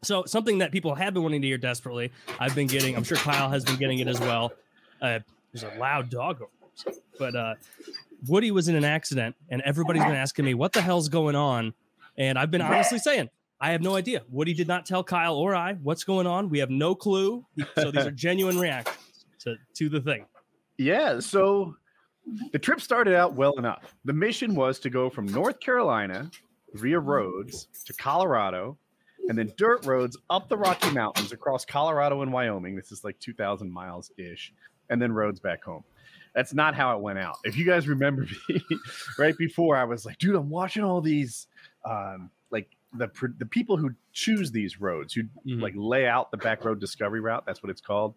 So something that people have been wanting to hear desperately, I've been getting, I'm sure Kyle has been getting it as well. There's a loud dog over there. But Woody was in an accident, and everybody's been asking me, what the hell's going on? And I've been honestly saying, I have no idea. Woody did not tell Kyle or I what's going on. We have no clue. So these are genuine reactions to the thing. Yeah, so the trip started out well enough. The mission was to go from North Carolina via roads to Colorado, and then dirt roads up the Rocky Mountains across Colorado and Wyoming. This is like 2,000 miles-ish, and then roads back home. That's not how it went out. If you guys remember me, right before, I was like, dude, I'm watching all these, like the people who choose these roads, who like lay out the back road discovery route. That's what it's called.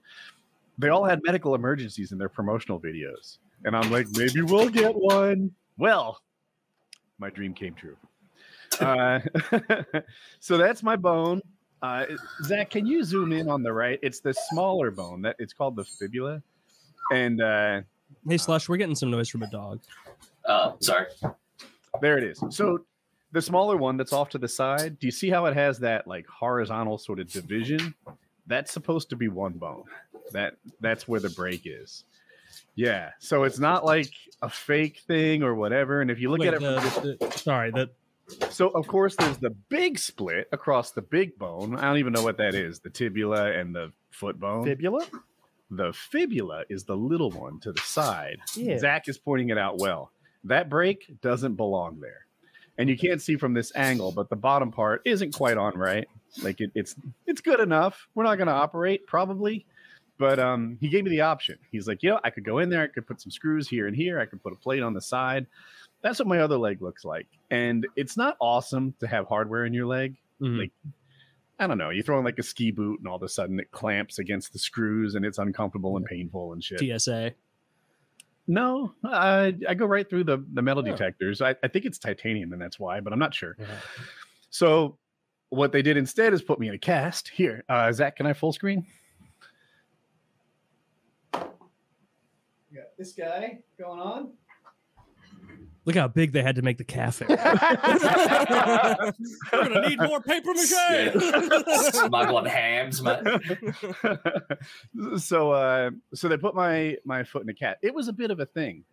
They all had medical emergencies in their promotional videos. And I'm like, maybe we'll get one. Well, my dream came true. So that's my bone. Zach, can you zoom in on the right? It's the smaller bone. That it's called the fibula. And hey, Slush, we're getting some noise from a dog. Sorry. There it is. So the smaller one that's off to the side, do you see how it has that like horizontal sort of division? That's supposed to be one bone. That's where the break is. Yeah. So it's not like a fake thing or whatever. And if you look at it, so of course there's the big split across the big bone. I don't even know what that is. The tibula and the foot bone. Fibula? The fibula is the little one to the side. Yeah. Zach is pointing it out well. That break doesn't belong there. And you can't see from this angle, but the bottom part isn't quite on right. Like it's good enough. We're not going to operate probably, but he gave me the option. He's like, I could go in there. I could put some screws here and here. I could put a plate on the side. That's what my other leg looks like. And it's not awesome to have hardware in your leg. Like, I don't know. You throw in like a ski boot and all of a sudden it clamps against the screws and it's uncomfortable and painful and shit. TSA. No, I go right through the metal detectors. I think it's titanium and that's why, but I'm not sure. So what they did instead is put me in a cast. Here, Zach, can I full screen? We got this guy going on. Look how big they had to make the cafe. We're gonna need more paper mache. Smuggling hams, man. So they put my foot in a cat. It was a bit of a thing.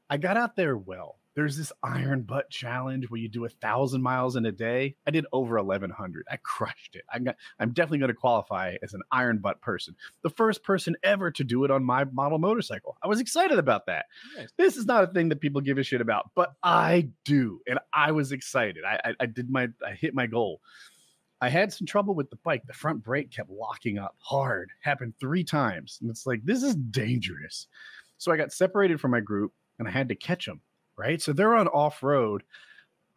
I got out there well. There's this IronButt challenge where you do 1,000 miles in a day. I did over 1,100. I crushed it. I'm definitely going to qualify as an IronButt person. The first person ever to do it on my model motorcycle. I was excited about that. Nice. This is not a thing that people give a shit about, but I do. And I was excited. I hit my goal. I had some trouble with the bike. The front brake kept locking up hard. Happened 3 times. And it's like, this is dangerous. So I got separated from my group and I had to catch them. Right. So they're on off road.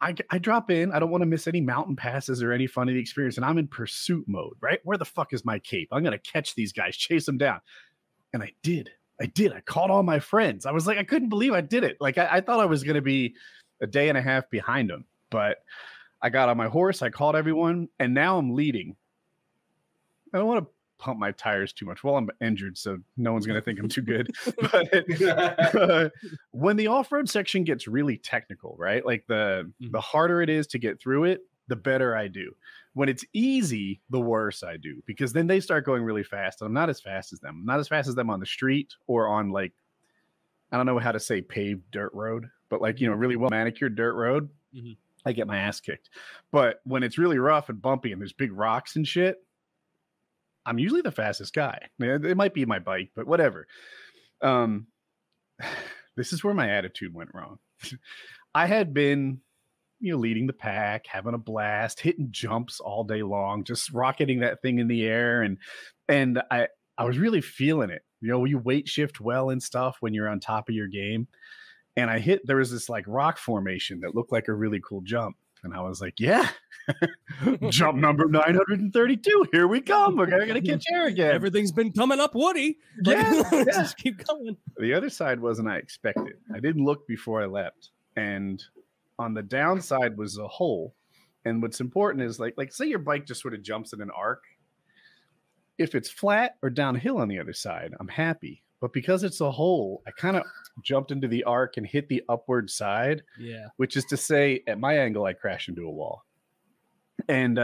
I drop in. I don't want to miss any mountain passes or any fun of the experience. And I'm in pursuit mode. Right. Where the fuck is my cape? I'm going to catch these guys, chase them down. And I did. I caught all my friends. I was like, I couldn't believe I did it. Like I thought I was going to be a day and a half behind them. But I got on my horse. I caught everyone. And now I'm leading. I don't want to pump my tires too much. Well, I'm injured, so no one's going to think I'm too good. But when the off-road section gets really technical, right? Like the harder it is to get through it, the better I do. When it's easy, the worse I do, because then they start going really fast, and I'm not as fast as them. I'm not as fast as them on the street or on like, I don't know how to say paved dirt road, but like, really well manicured dirt road. I get my ass kicked. But when it's really rough and bumpy and there's big rocks and shit, I'm usually the fastest guy. It might be my bike, but whatever. This is where my attitude went wrong. I had been, leading the pack, having a blast, hitting jumps all day long, just rocketing that thing in the air. And I was really feeling it. You weight shift well and stuff when you're on top of your game. And there was this like rock formation that looked like a really cool jump. And I was like, yeah, jump number 932. Here we come. We're going to catch air again. Everything's been coming up, Woody. Yeah, Just keep going. The other side wasn't I expected. I didn't look before I leapt. And on the downside was a hole. And what's important is like say your bike just sort of jumps in an arc. If it's flat or downhill on the other side, I'm happy. But because it's a hole, I kind of jumped into the arc and hit the upward side. Yeah. Which is to say, at my angle, I crashed into a wall. And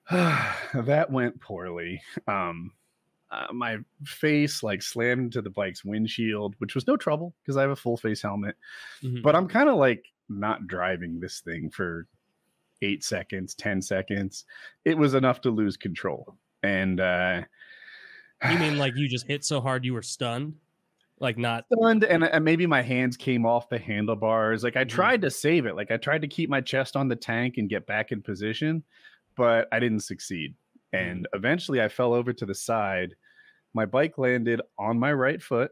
That went poorly. My face like slammed into the bike's windshield, which was no trouble because I have a full face helmet. But I'm kind of like not driving this thing for 8 seconds, 10 seconds. It was enough to lose control. And you mean like you just hit so hard you were stunned? Like not stunned, and maybe my hands came off the handlebars. Like I tried to save it. Like I tried to keep my chest on the tank and get back in position, but I didn't succeed. And eventually I fell over to the side. My bike landed on my right foot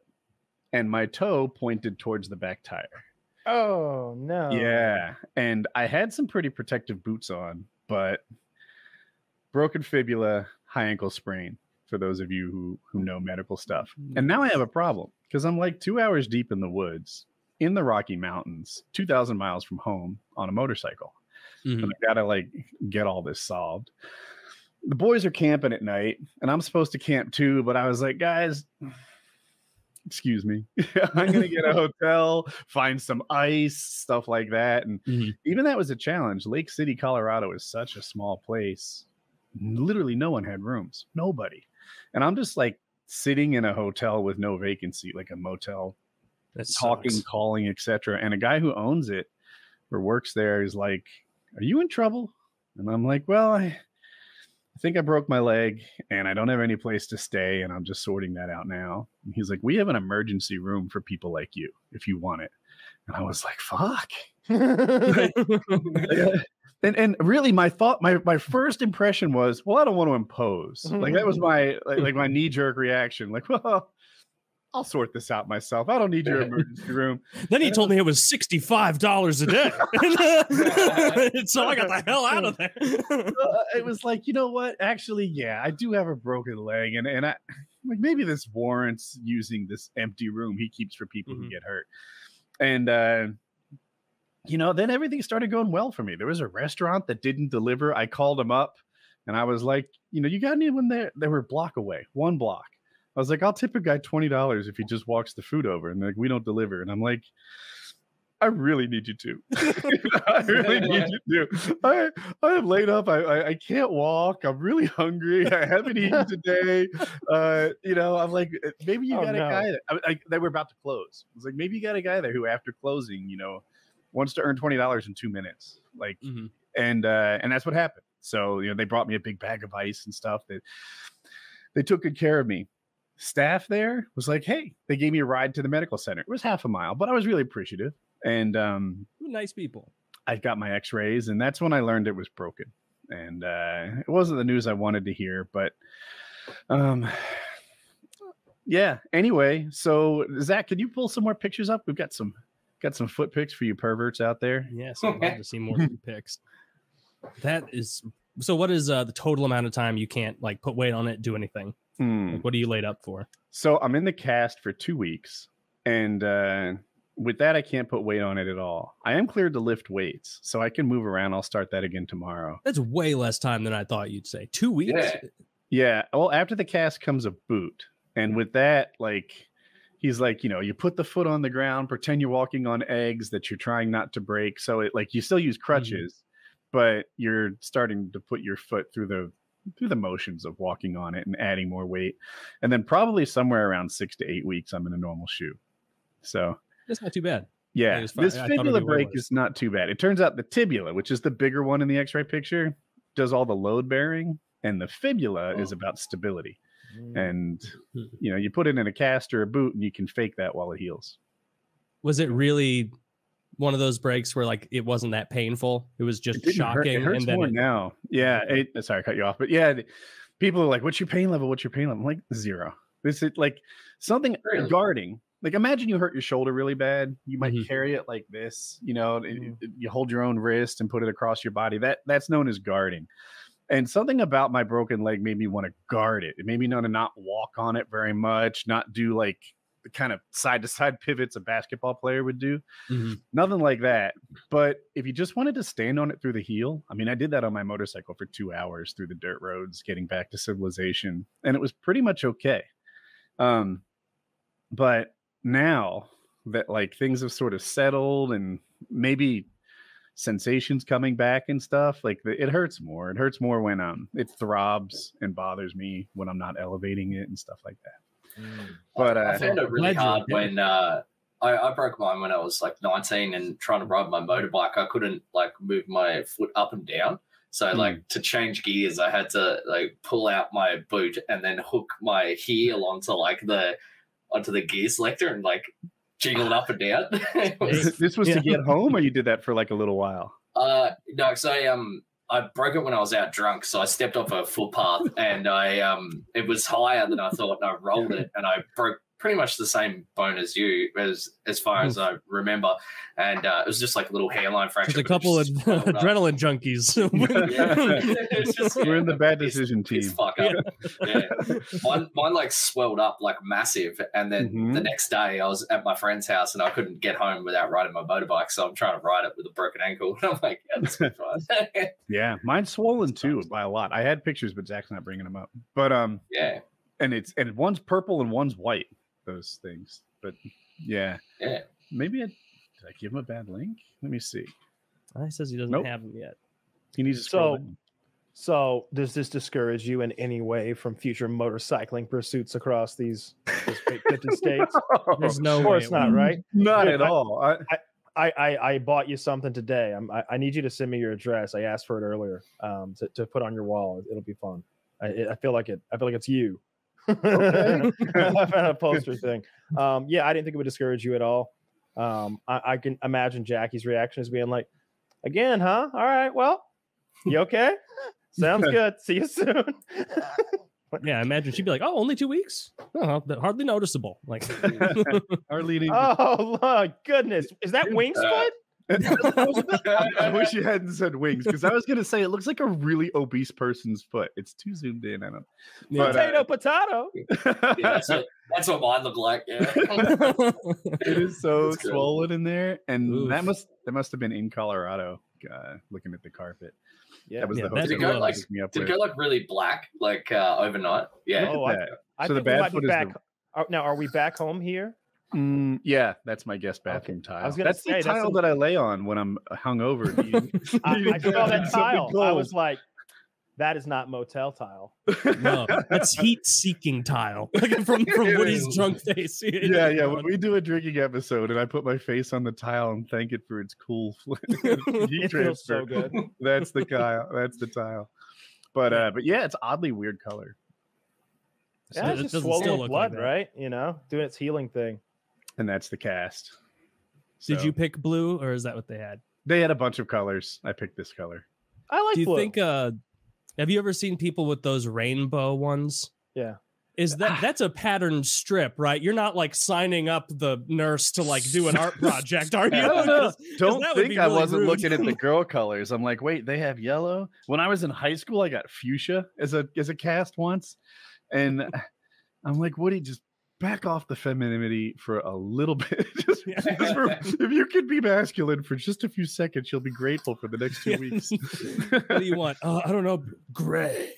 and my toe pointed towards the back tire. Oh, no. Yeah. And I had some pretty protective boots on, but broken fibula, high ankle sprain, for those of you who know medical stuff. And now I have a problem because I'm like 2 hours deep in the woods in the Rocky Mountains, 2,000 miles from home on a motorcycle. And I got to like get all this solved. The boys are camping at night and I'm supposed to camp too, but I was like, guys, excuse me. I'm going to get a hotel, find some ice, stuff like that. And even that was a challenge. Lake City, Colorado is such a small place. Literally no one had rooms, nobody. And I'm just like sitting in a hotel with no vacancy, like a motel, talking, calling, etc. And a guy who owns it or works there is like, are you in trouble? And I'm like, well, I think I broke my leg and I don't have any place to stay. And I'm just sorting that out now. And he's like, we have an emergency room for people like you if you want it. And I was like, fuck. And really my thought, my first impression was, well, I don't want to impose. Like that was my my knee-jerk reaction. Like, well, I'll sort this out myself. I don't need your emergency room. Then he told me it was $65 a day. So I got the hell out of there. It was like, you know what? Actually, yeah, I do have a broken leg. And I like maybe this warrants using this empty room he keeps for people who get hurt. And you know, then everything started going well for me. There was a restaurant that didn't deliver. I called them up and I was like, you know, you got anyone there? They were a block away, 1 block. I was like, I'll tip a guy $20 if he just walks the food over. And they're like, we don't deliver. And I'm like, I really need you to. I really need you to. I am laid up. I can't walk. I'm really hungry. I haven't eaten today. You know, I'm like, maybe you got a guy that they were about to close. I was like, maybe you got a guy there who after closing, you know, wants to earn $20 in 2 minutes. Like, and that's what happened. So, you know, they brought me a big bag of ice and stuff. That they took good care of me. Staff there was like, hey, they gave me a ride to the medical center. It was half a mile, but I was really appreciative. And nice people. I got my x-rays and that's when I learned it was broken. And it wasn't the news I wanted to hear, but yeah. Anyway, so Zach, could you pull some more pictures up? We've got some foot pics for you perverts out there. Yes, I'd love to see more foot pics. That is so. What is the total amount of time you can't like put weight on it, do anything? Like, what are you laid up for? So I'm in the cast for 2 weeks, and with that, I can't put weight on it at all. I am cleared to lift weights, so I can move around. I'll start that again tomorrow. That's way less time than I thought you'd say. 2 weeks? Yeah. Well, after the cast comes a boot, and with that, like. He's like, you know, you put the foot on the ground, pretend you're walking on eggs that you're trying not to break. So it like you still use crutches, but you're starting to put your foot through the motions of walking on it and adding more weight. And then probably somewhere around 6 to 8 weeks, I'm in a normal shoe. So that's not too bad. Yeah, this fibula break is not too bad. It turns out the tibula, which is the bigger one in the X-ray picture, does all the load bearing, and the fibula is about stability. And you know, you put it in a cast or a boot and you can fake that while it heals. Was it really one of those breaks where like it wasn't that painful? It was just shocking. It hurts more now. Yeah. Sorry, I cut you off. But yeah, people are like, what's your pain level? What's your pain level? I'm like 0. This is like something guarding. Like imagine you hurt your shoulder really bad. You might carry it like this, you know, you hold your own wrist and put it across your body. That's known as guarding. And something about my broken leg made me want to guard it. It made me want to not walk on it very much, not do like the kind of side-to-side pivots a basketball player would do. Nothing like that. But if you just wanted to stand on it through the heel, I mean, I did that on my motorcycle for 2 hours through the dirt roads, getting back to civilization. And it was pretty much okay. But now that like things have sort of settled and maybe sensations coming back and stuff. Like it hurts more. It hurts more when it throbs and bothers me when I'm not elevating it and stuff like that. But I found it really hard when I broke mine when I was like 19 and trying to ride my motorbike. I couldn't like move my foot up and down. So like to change gears, I had to like pull out my boot and then hook my heel onto the gear selector and like jiggle it up and down. This was to get home, or you did that for like a little while? No, so I broke it when I was out drunk. So I stepped off a footpath and it was higher than I thought, and I rolled it and I broke pretty much the same bone as you, as far as I remember, and it was just like a little hairline fracture. Just a couple of adrenaline junkies. We're in the bad decision team. Fuck up. Yeah. Mine like swelled up like massive, and then the next day I was at my friend's house and I couldn't get home without riding my motorbike, so I'm trying to ride it with a broken ankle. And I'm like, yeah, this is fine. Yeah, mine's swollen too by a lot. I had pictures, but Zach's not bringing them up. But yeah, and one's purple and one's white. Those things, but yeah. Maybe did I give him a bad link? Let me see. He says he doesn't have them yet. He needs to scroll down. So does this discourage you in any way from future motorcycling pursuits across these 50 states? There's no way. Of course not, right? Not at all. I bought you something today. I need you to send me your address. I asked for it earlier to put on your wall. It'll be fun. I feel like it's you. Okay. A poster thing. Yeah, I didn't think it would discourage you at all. I can imagine Jackie's reaction as being like, again, huh? All right, well, you okay? Sounds good. See you soon. Yeah, I imagine she'd be like, "Oh, only 2 weeks? Oh, hardly noticeable." Like, hardly. Oh, my goodness, is that Wing's foot? I wish you hadn't said wings, because I was going to say it looks like a really obese person's foot. It's too zoomed in. I don't know. Potato. Yeah, that's what mine looked like. Yeah. It is so swollen in there, and that must have been in Colorado. Looking at the carpet. Yeah, that was the did it go like really black, like overnight? Yeah. Oh, I so the bad foot is back. Now, are we back home here? Yeah, that's my guest bathroom tile. I was gonna that's say, the tile that I lay on when I'm hungover. I saw that tile. I was like, that is not motel tile. No, that's heat-seeking tile from Woody's drunk face. Yeah. When we do a drinking episode and I put my face on the tile and thank it for its cool heat transfer, feels so good. That's the tile. That's the tile. But yeah, it's oddly weird color. Yeah, it's just swollen with blood, right? You know, doing its healing thing. And that's the cast. Did you pick blue, or is that what they had? They had a bunch of colors. I picked this color. I like blue. Do you think have you ever seen people with those rainbow ones? Yeah. That's a patterned strip, right? You're not like signing up the nurse to like do an art project, are you? Don't think I wasn't rude. looking at the girl colors. I'm like, wait, they have yellow. When I was in high school, I got fuchsia as a cast once. And I'm like, Woody, just back off the femininity for a little bit. If you could be masculine for just a few seconds, you'll be grateful for the next 2 weeks. What do you want? I don't know. Gray.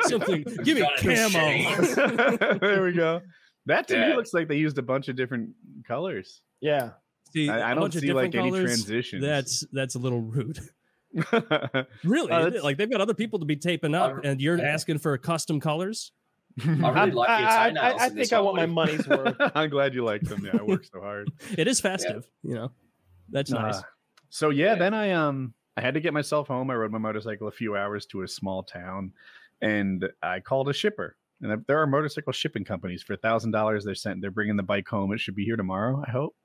Something. Give me camo. There we go. That to me looks like they used a bunch of different colors. Yeah. See, I don't see like any colors, transitions. That's a little rude. Really? Like they've got other people to be taping up, and you're asking for custom colors? I really like your toenails. I think I want my money's worth. I'm glad you like them. Yeah, I work so hard. It is festive, you know. That's nice. So yeah, then I had to get myself home. I rode my motorcycle a few hours to a small town, and I called a shipper. And there are motorcycle shipping companies for $1,000. They're bringing the bike home. It should be here tomorrow, I hope.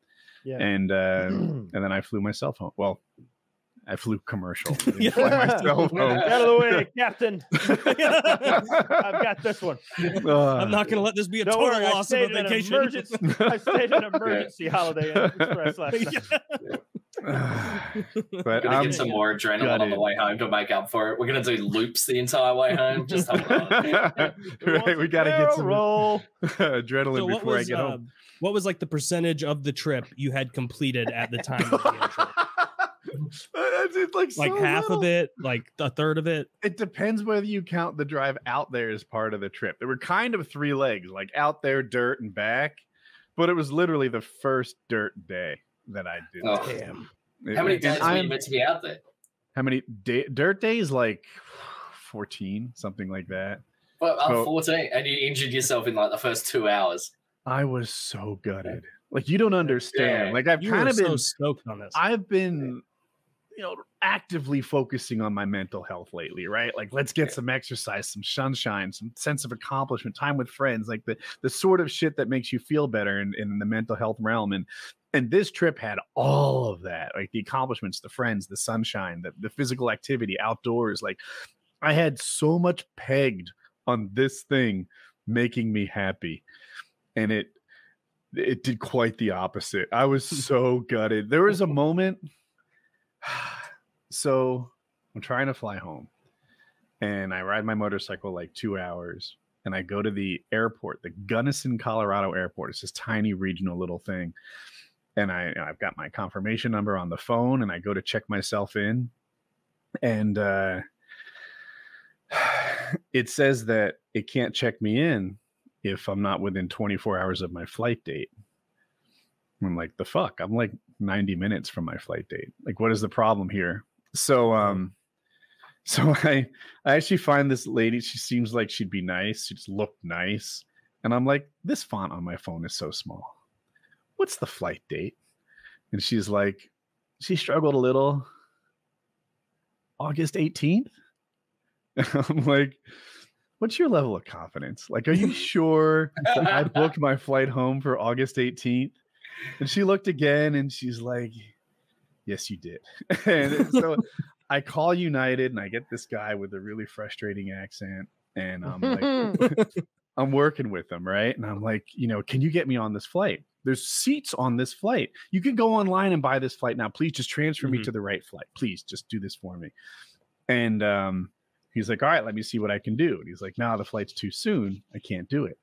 Yeah. And then I flew myself home. Well, I flew commercial. I fly myself home. Out of the way, Captain. I've got this one. I'm not going to let this be a total loss of a vacation. I stayed in an emergency Holiday Inn Express last night. But we're gonna get some more adrenaline on the way home to make up for it. We're gonna do loops the entire way home. Just hold on. Right, we gotta get some adrenaline before I get home. What was like the percentage of the trip you had completed at the time of the intro? Like half of it, like a third of it. It depends whether you count the drive out there as part of the trip. There were kind of 3 legs, like out there, dirt, and back. But it was literally the first dirt day that I did. Oh. Damn. How many days were you meant to be out there? How many dirt days? Like 14, something like that. Well, I'm 14, and you injured yourself in like the first 2 hours. I was so gutted. Like, you don't understand. Yeah. Like, I've kind of been so stoked on this. I've been, actively focusing on my mental health lately, right? Like, let's get some exercise, some sunshine, some sense of accomplishment, time with friends, like the sort of shit that makes you feel better in the mental health realm. And this trip had all of that, like the accomplishments, the friends, the sunshine, the physical activity, outdoors. Like, I had so much pegged on this thing making me happy, and it did quite the opposite. I was so gutted. There was a moment. So I'm trying to fly home, and I ride my motorcycle like 2 hours, and I go to the airport, the Gunnison, Colorado airport. It's this tiny regional little thing. And I've got my confirmation number on the phone, and I go to check myself in, and it says that it can't check me in if I'm not within 24 hours of my flight date. I'm like, the fuck? I'm like 90 minutes from my flight date. Like, what is the problem here? So I actually find this lady. She seems like she'd be nice. She just looked nice. And I'm like, this font on my phone is so small. What's the flight date? And she's like, she struggled a little. August 18th? I'm like, what's your level of confidence? Like, are you sure I booked my flight home for August 18th? And she looked again, and she's like, yes, you did. And so I call United, and I get this guy with a really frustrating accent, and I'm like, I'm working with him, right? And I'm like, can you get me on this flight? There's seats on this flight. You can go online and buy this flight now. Please just transfer me to the right flight. Please just do this for me. And he's like, all right, let me see what I can do. And he's like, no, the flight's too soon. I can't do it.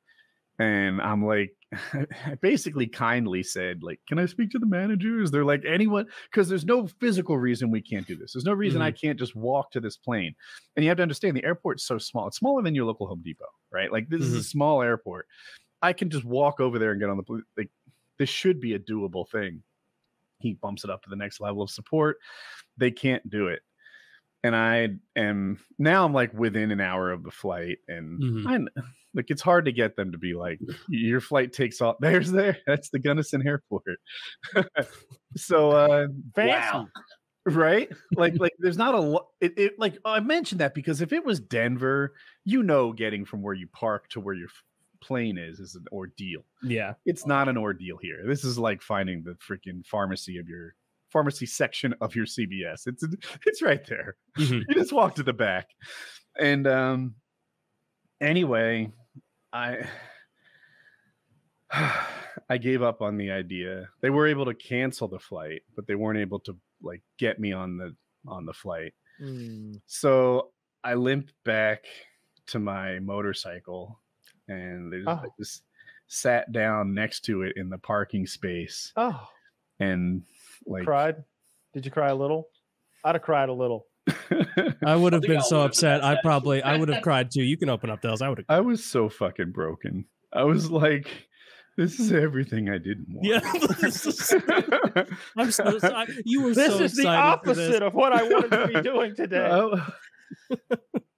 And I'm like, I basically kindly said, like, can I speak to the manager? Is there like anyone? Because there's no physical reason we can't do this. There's no reason I can't just walk to this plane. And you have to understand, the airport's so small. It's smaller than your local Home Depot, right? Like, this is a small airport. I can just walk over there and get on the plane. Like, this should be a doable thing. He bumps it up to the next level of support. They can't do it. And I'm like within an hour of the flight, and like, it's hard to get them to be like, your flight takes off. That's the Gunnison Airport. So fancy, right? Like there's not a lot. It like, I mentioned that because if it was Denver, getting from where you park to where your plane is an ordeal. Yeah, it's not an ordeal here. This is like finding the freaking pharmacy section of your CVS. It's right there. You just walk to the back. And anyway, I gave up on the idea. They were able to cancel the flight, but they weren't able to like get me on the flight. So I limped back to my motorcycle, and I just sat down next to it in the parking space. And like, cried. Did you cry a little? I'd have cried a little. I would have been so upset. I would have cried too. You can open up those. I was so fucking broken. I was like, this is everything I didn't want. Yeah. I'm so sorry. You were this so is excited the opposite of what I wanted to be doing today.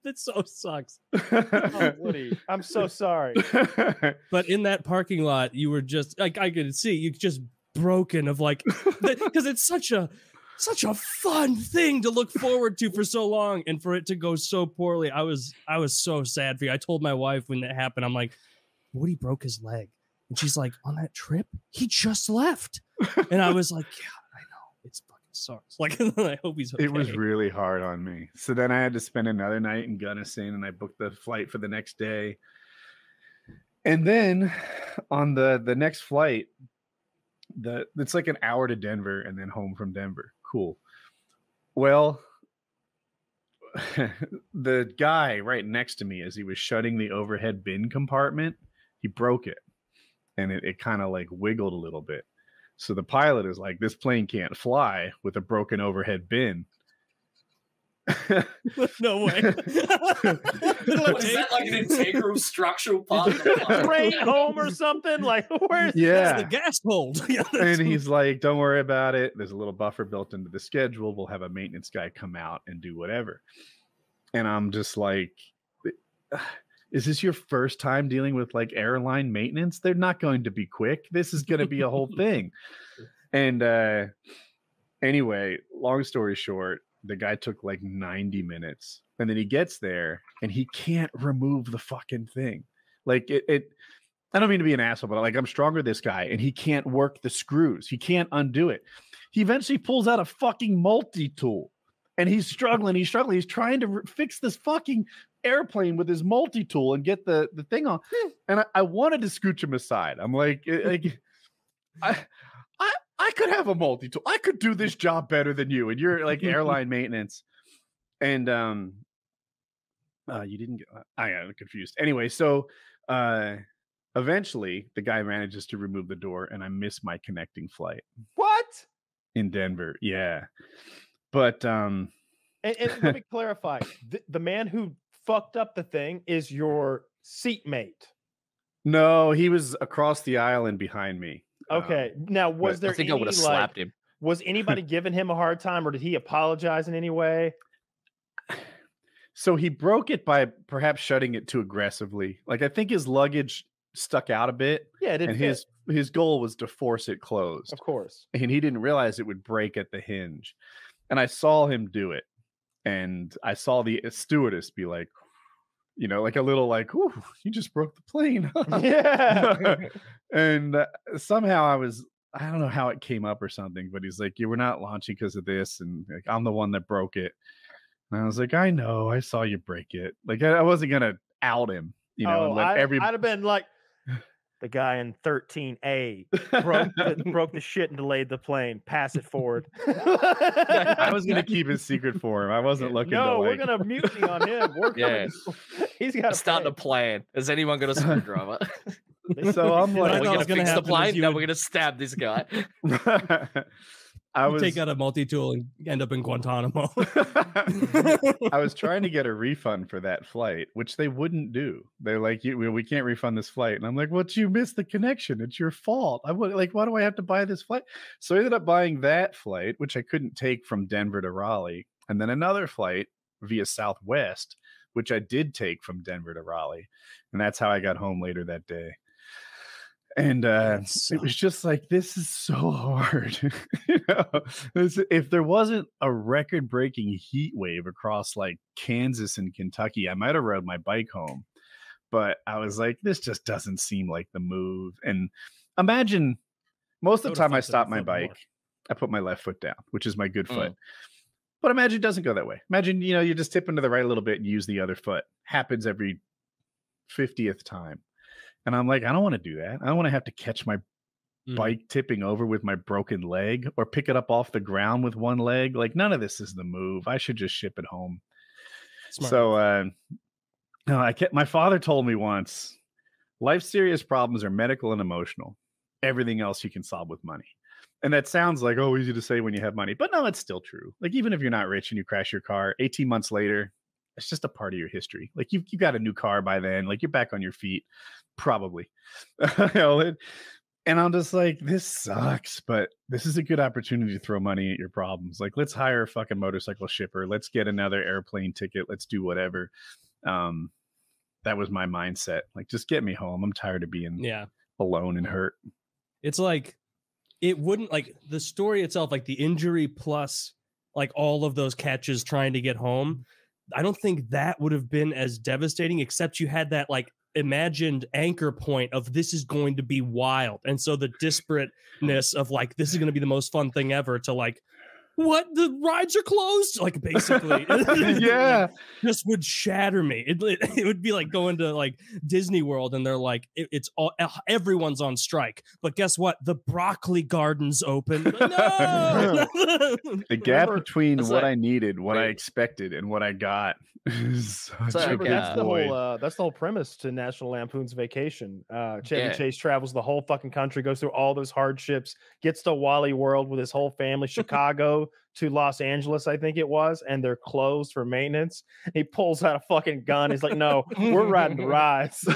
That so sucks. Oh, Woody, I'm so sorry. But in that parking lot, you were just like, I could see you just broken of like, because it's such a fun thing to look forward to for so long, and for it to go so poorly. I was so sad for you. I told my wife when it happened, I'm like, Woody broke his leg, and she's like, on that trip he just left. And I was like, yeah, I know, it's fucking sucks. Like, I hope he's okay. It was really hard on me. So then I had to spend another night in Gunnison, and I booked the flight for the next day. And then on the next flight, it's like an hour to Denver and then home from Denver. Cool. Well, the guy right next to me, as he was shutting the overhead bin compartment, he broke it, and it kind of like wiggled a little bit. So the pilot is like, this plane can't fly with a broken overhead bin. No way. What is that, like an integral structural part of the plane? Train home or something? Like, where's That's the gas hold. Yeah, And he's like, don't worry about it. There's a little buffer built into the schedule. We'll have a maintenance guy come out and do whatever. And I'm just like, is this your first time dealing with like airline maintenance? They're not going to be quick. This is going to be a whole thing. And anyway, long story short, the guy took like 90 minutes, and then he gets there and he can't remove the fucking thing. Like it I don't mean to be an asshole, but like I'm stronger than this guy, and he can't work the screws. He can't undo it. He eventually pulls out a fucking multi-tool, and he's struggling. He's trying to fix this fucking airplane with his multi-tool and get the thing on. And I wanted to scooch him aside. I'm like I could have a multi-tool. I could do this job better than you. And you're like airline maintenance. And you didn't get, I got confused. Anyway, so eventually the guy manages to remove the door, and I miss my connecting flight. What? In Denver. Yeah. But and let me clarify. The man who fucked up the thing is your seatmate. no, he was across the aisle and behind me. Okay. Now, was there I think any, I would have slapped him. Was anybody giving him a hard time, or did he apologize in any way? So he broke it by perhaps shutting it too aggressively. Like I think his luggage stuck out a bit. Yeah, it didn't and fit. his goal was to force it closed. Of course. And he didn't realize it would break at the hinge. And I saw him do it. And I saw the stewardess be like, you know, like a little like, "Ooh, you just broke the plane." Yeah. And somehow I don't know how it came up or something, but he's like, "You were not launching because of this." And like, I'm the one that broke it. And I was like, "I know, I saw you break it." Like I wasn't going to out him, you know, and let I'd have been like, the guy in 13A broke the shit and delayed the plane. Pass it forward. I was going to keep it secret for him. I wasn't looking No, to we're like... going to mutiny on him. We're Yeah. He's got to Starting a plan. Has anyone got a screwdriver? So I'm What I like, thought we're was gonna gonna fix the happen is plane. you No, would- we're gonna stab this guy. I You was take out a multi-tool and end up in Guantanamo. I was trying to get a refund for that flight, which they wouldn't do. They're like, we can't refund this flight. And I'm like, "Well, you missed the connection. It's your fault. I would like, why do I have to buy this flight?" So I ended up buying that flight, which I couldn't take from Denver to Raleigh, and then another flight via Southwest, which I did take from Denver to Raleigh. And that's how I got home later that day. And it was just like, this is so hard. You know, if there wasn't a record-breaking heat wave across like Kansas and Kentucky, I might have rode my bike home. But I was like, this just doesn't seem like the move. And imagine most of the time I stop my bike, I put my left foot down, which is my good foot. But imagine it doesn't go that way. Imagine, you know, you just tip into the right a little bit and use the other foot. Happens every 50th time. And I'm like, I don't want to do that. I don't want to have to catch my bike tipping over with my broken leg, or pick it up off the ground with one leg. Like, none of this is the move. I should just ship it home. Smart. So no, my father told me once, life's serious problems are medical and emotional. Everything else you can solve with money. And that sounds like, oh, easy to say when you have money. But no, it's still true. Like, even if you're not rich and you crash your car, 18 months later, it's just a part of your history. Like, you got a new car by then. Like, you're back on your feet, probably. You know, and I'm just like, this sucks, but this is a good opportunity to throw money at your problems. Like, let's hire a fucking motorcycle shipper. Let's get another airplane ticket. Let's do whatever. That was my mindset. Like, just get me home. I'm tired of being alone and hurt. It's like, it wouldn't, like, the story itself, like the injury plus like all of those catches trying to get home, I don't think that would have been as devastating, except you had that like imagined anchor point of this is going to be wild. And so the disparateness of like, this is going to be the most fun thing ever, to like, what, the rides are closed, like, basically. Yeah, just would shatter me. It would be like going to like Disney World and they're like, it's all, everyone's on strike, but guess what, the broccoli garden's open. No! The gap between That's what like- I needed, what I expected, and what I got is such like, a Remember, big that's the whole premise to National Lampoon's Vacation. Chevy Yeah. Chase travels the whole fucking country, goes through all those hardships, gets to Wally World with his whole family, Chicago, go to Los Angeles, I think it was, and they're closed for maintenance. He pulls out a fucking gun. He's like, "No, we're riding the rise." That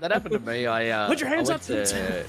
happened to me. Put your hands I up. went to